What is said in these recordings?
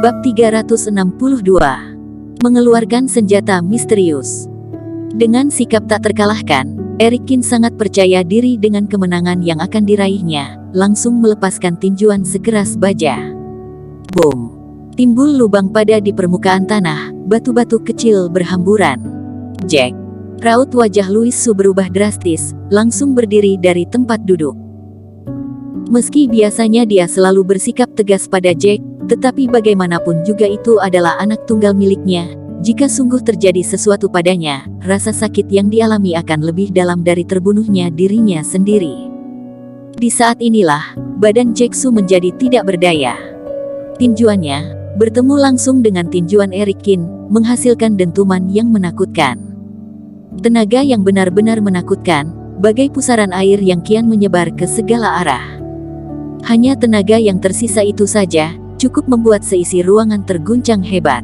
Bab 362. Mengeluarkan senjata misterius. Dengan sikap tak terkalahkan, Eric Kin sangat percaya diri dengan kemenangan yang akan diraihnya, langsung melepaskan tinjuan sekeras baja. Boom! Timbul lubang pada di permukaan tanah, batu-batu kecil berhamburan. Jack! Raut wajah Louis Su berubah drastis, langsung berdiri dari tempat duduk. Meski biasanya dia selalu bersikap tegas pada Jack, tetapi bagaimanapun juga itu adalah anak tunggal miliknya. Jika sungguh terjadi sesuatu padanya, rasa sakit yang dialami akan lebih dalam dari terbunuhnya dirinya sendiri. Di saat inilah, badan Jack Su menjadi tidak berdaya. Tinjuannya bertemu langsung dengan tinjuan Eric Kin, menghasilkan dentuman yang menakutkan. Tenaga yang benar-benar menakutkan, bagai pusaran air yang kian menyebar ke segala arah. Hanya tenaga yang tersisa itu saja, cukup membuat seisi ruangan terguncang hebat.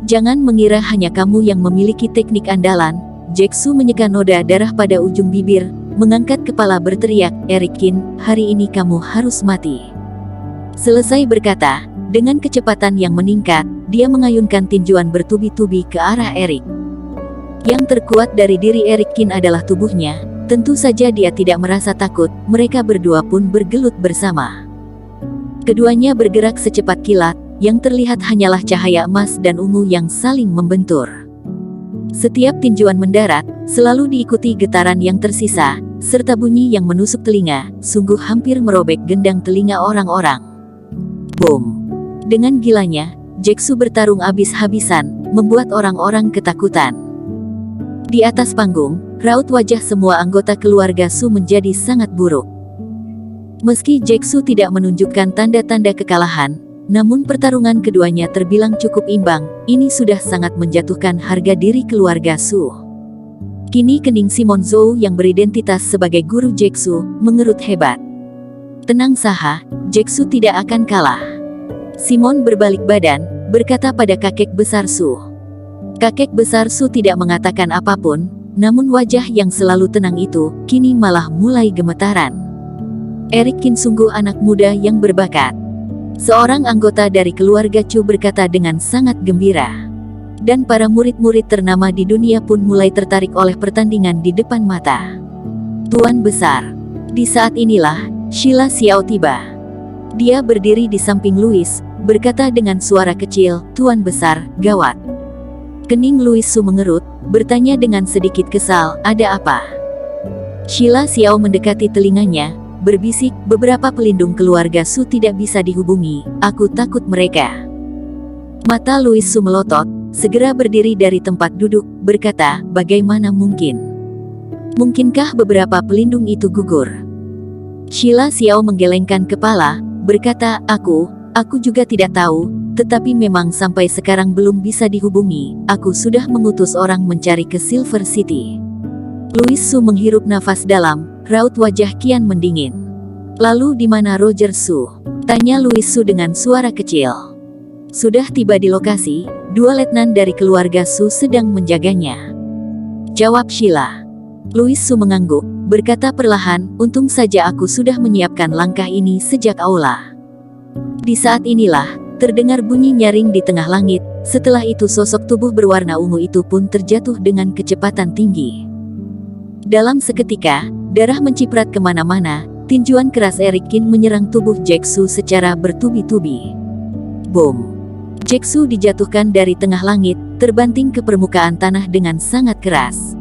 Jangan mengira hanya kamu yang memiliki teknik andalan. Jack Su menyeka noda darah pada ujung bibir, mengangkat kepala berteriak, Eric Kin, hari ini kamu harus mati. Selesai berkata, dengan kecepatan yang meningkat, dia mengayunkan tinjuan bertubi-tubi ke arah Eric. Yang terkuat dari diri Eric Kin adalah tubuhnya. Tentu saja dia tidak merasa takut, mereka berdua pun bergelut bersama. Keduanya bergerak secepat kilat, yang terlihat hanyalah cahaya emas dan ungu yang saling membentur. Setiap tinjuan mendarat, selalu diikuti getaran yang tersisa, serta bunyi yang menusuk telinga, sungguh hampir merobek gendang telinga orang-orang. Boom! Dengan gilanya, Jack Su bertarung habis-habisan, membuat orang-orang ketakutan. Di atas panggung, raut wajah semua anggota keluarga Su menjadi sangat buruk. Meski Jack Su tidak menunjukkan tanda-tanda kekalahan, namun pertarungan keduanya terbilang cukup imbang. Ini sudah sangat menjatuhkan harga diri keluarga Su. Kini kening Simon Zhou yang beridentitas sebagai guru Jack Su, mengerut hebat. Tenang saja, Jack Su tidak akan kalah. Simon berbalik badan, berkata pada kakek besar Su. Kakek besar Su tidak mengatakan apapun, namun wajah yang selalu tenang itu, kini malah mulai gemetaran. Eric Kin sungguh anak muda yang berbakat. Seorang anggota dari keluarga Chu berkata dengan sangat gembira. Dan para murid-murid ternama di dunia pun mulai tertarik oleh pertandingan di depan mata. Tuan besar. Di saat inilah, Sheila Xiao tiba. Dia berdiri di samping Louis, berkata dengan suara kecil, Tuan besar, gawat. Kening Louis Su mengerut, bertanya dengan sedikit kesal, ada apa? Sheila Xiao mendekati telinganya, berbisik, beberapa pelindung keluarga Su tidak bisa dihubungi, aku takut mereka. Mata Louis Su melotot, segera berdiri dari tempat duduk, berkata, bagaimana mungkin? Mungkinkah beberapa pelindung itu gugur? Sheila Xiao menggelengkan kepala, berkata, aku juga tidak tahu, tetapi memang sampai sekarang belum bisa dihubungi. Aku sudah mengutus orang mencari ke Silver City. Louis Su menghirup nafas dalam, raut wajah kian mendingin. Lalu di mana Roger Su? Tanya Louis Su dengan suara kecil. Sudah tiba di lokasi, 2 letnan dari keluarga Su sedang menjaganya. Jawab Sheila. Louis Su mengangguk, berkata perlahan, untung saja aku sudah menyiapkan langkah ini sejak aula. Di saat inilah, terdengar bunyi nyaring di tengah langit, setelah itu sosok tubuh berwarna ungu itu pun terjatuh dengan kecepatan tinggi. Dalam seketika, darah menciprat kemana-mana, tinjuan keras Eric Kin menyerang tubuh Jack Su secara bertubi-tubi. Boom! Jack Su dijatuhkan dari tengah langit, terbanting ke permukaan tanah dengan sangat keras.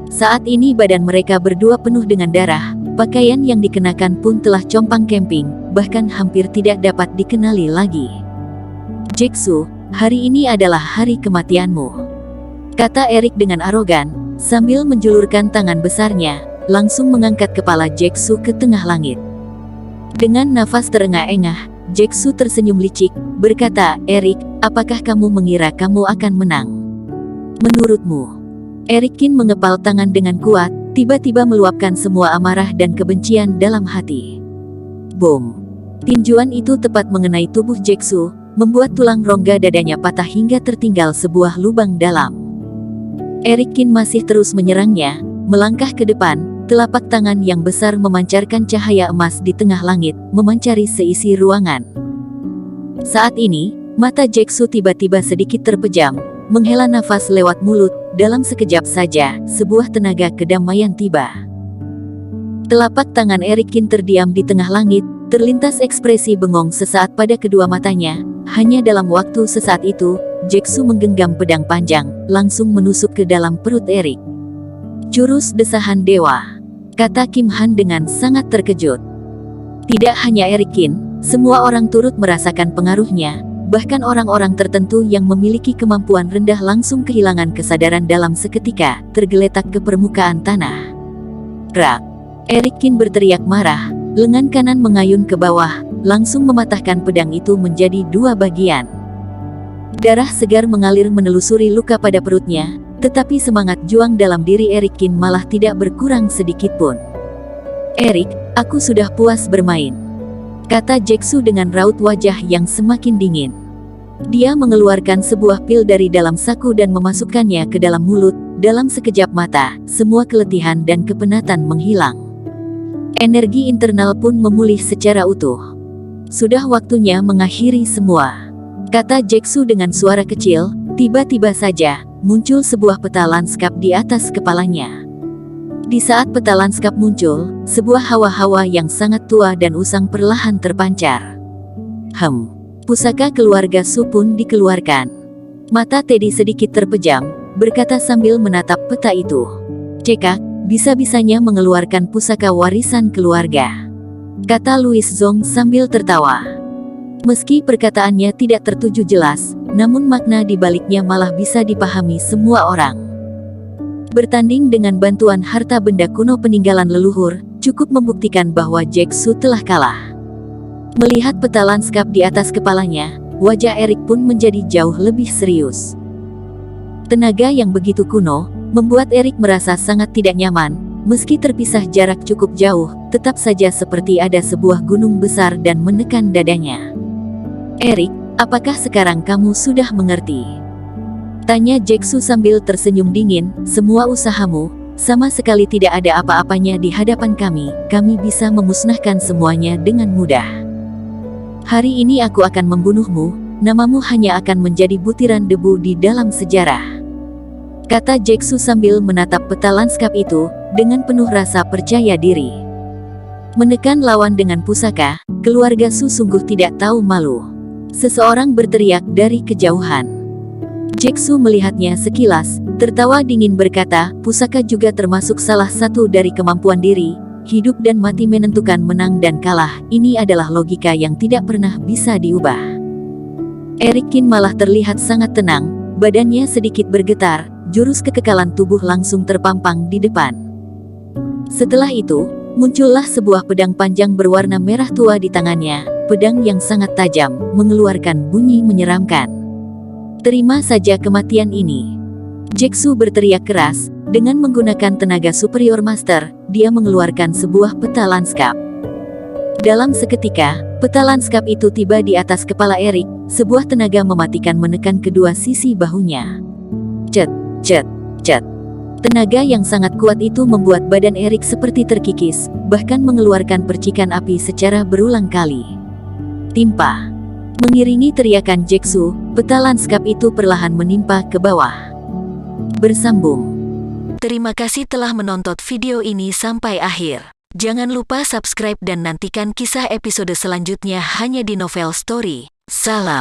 Saat ini badan mereka berdua penuh dengan darah, pakaian yang dikenakan pun telah compang camping, bahkan hampir tidak dapat dikenali lagi. Jack Su, hari ini adalah hari kematianmu, kata Eric dengan arogan, sambil menjulurkan tangan besarnya, langsung mengangkat kepala Jack Su ke tengah langit. Dengan nafas terengah-engah, Jack Su tersenyum licik, berkata, Eric, apakah kamu mengira kamu akan menang? Menurutmu? Eric Kin mengepal tangan dengan kuat, tiba-tiba meluapkan semua amarah dan kebencian dalam hati. Boom! Tinjuan itu tepat mengenai tubuh Jack Su, membuat tulang rongga dadanya patah hingga tertinggal sebuah lubang dalam. Eric Kin masih terus menyerangnya, melangkah ke depan, telapak tangan yang besar memancarkan cahaya emas di tengah langit, memancari seisi ruangan. Saat ini, mata Jae-soo tiba-tiba sedikit terpejam, menghela nafas lewat mulut. Dalam sekejap saja, sebuah tenaga kedamaian tiba. Telapak tangan Erik Kin terdiam di tengah langit, terlintas ekspresi bengong sesaat pada kedua matanya. Hanya dalam waktu sesaat itu, Jae-soo menggenggam pedang panjang, langsung menusuk ke dalam perut Erik. Jurus desahan dewa, kata Kim Han dengan sangat terkejut. Tidak hanya Erik Kin, semua orang turut merasakan pengaruhnya. Bahkan orang-orang tertentu yang memiliki kemampuan rendah langsung kehilangan kesadaran dalam seketika, tergeletak ke permukaan tanah. Rak! Erik Kin berteriak marah, lengan kanan mengayun ke bawah, langsung mematahkan pedang itu menjadi dua bagian. Darah segar mengalir menelusuri luka pada perutnya, tetapi semangat juang dalam diri Erik Kin malah tidak berkurang sedikit pun. "Erik, aku sudah puas bermain," kata Jae-soo dengan raut wajah yang semakin dingin. Dia mengeluarkan sebuah pil dari dalam saku dan memasukkannya ke dalam mulut. Dalam sekejap mata, semua keletihan dan kepenatan menghilang. Energi internal pun memulih secara utuh. "Sudah waktunya mengakhiri semua," kata Jae-soo dengan suara kecil. Tiba-tiba saja, muncul sebuah peta lanskap di atas kepalanya. Di saat peta lanskap muncul, sebuah hawa-hawa yang sangat tua dan usang perlahan terpancar. Pusaka keluarga Su pun dikeluarkan. Mata Teddy sedikit terpejam, berkata sambil menatap peta itu. "Cekak, bisa-bisanya mengeluarkan pusaka warisan keluarga," kata Louis Zong sambil tertawa. Meski perkataannya tidak tertuju jelas, namun makna di baliknya malah bisa dipahami semua orang. Bertanding dengan bantuan harta benda kuno peninggalan leluhur, cukup membuktikan bahwa Jae-soo telah kalah. Melihat peta lanskap di atas kepalanya, wajah Erik pun menjadi jauh lebih serius. Tenaga yang begitu kuno, membuat Erik merasa sangat tidak nyaman. Meski terpisah jarak cukup jauh, tetap saja seperti ada sebuah gunung besar dan menekan dadanya. "Erik, apakah sekarang kamu sudah mengerti?" tanya Jae-soo sambil tersenyum dingin. "Semua usahamu, sama sekali tidak ada apa-apanya di hadapan kami. Kami bisa memusnahkan semuanya dengan mudah. Hari ini aku akan membunuhmu, namamu hanya akan menjadi butiran debu di dalam sejarah," kata Jae-soo sambil menatap peta lanskap itu, dengan penuh rasa percaya diri. Menekan lawan dengan pusaka, keluarga Su sungguh tidak tahu malu. Seseorang berteriak dari kejauhan. Jae-soo melihatnya sekilas, tertawa dingin berkata, "Pusaka juga termasuk salah satu dari kemampuan diri. Hidup dan mati menentukan menang dan kalah. Ini adalah logika yang tidak pernah bisa diubah." Erik Kin malah terlihat sangat tenang, badannya sedikit bergetar, jurus kekekalan tubuh langsung terpampang di depan. Setelah itu, muncullah sebuah pedang panjang berwarna merah tua di tangannya, pedang yang sangat tajam, mengeluarkan bunyi menyeramkan. "Terima saja kematian ini," Jae-soo berteriak keras. Dengan menggunakan tenaga superior master, dia mengeluarkan sebuah peta lanskap. Dalam seketika, peta lanskap itu tiba di atas kepala Erik. Sebuah tenaga mematikan menekan kedua sisi bahunya. Cet, cet, cet. Tenaga yang sangat kuat itu membuat badan Erik seperti terkikis, bahkan mengeluarkan percikan api secara berulang kali. Timpa. Mengiringi teriakan Jae-soo, peta lanskap itu perlahan menimpa ke bawah. Bersambung. Terima kasih telah menonton video ini sampai akhir. Jangan lupa subscribe dan nantikan kisah episode selanjutnya hanya di Novel Story. Salam.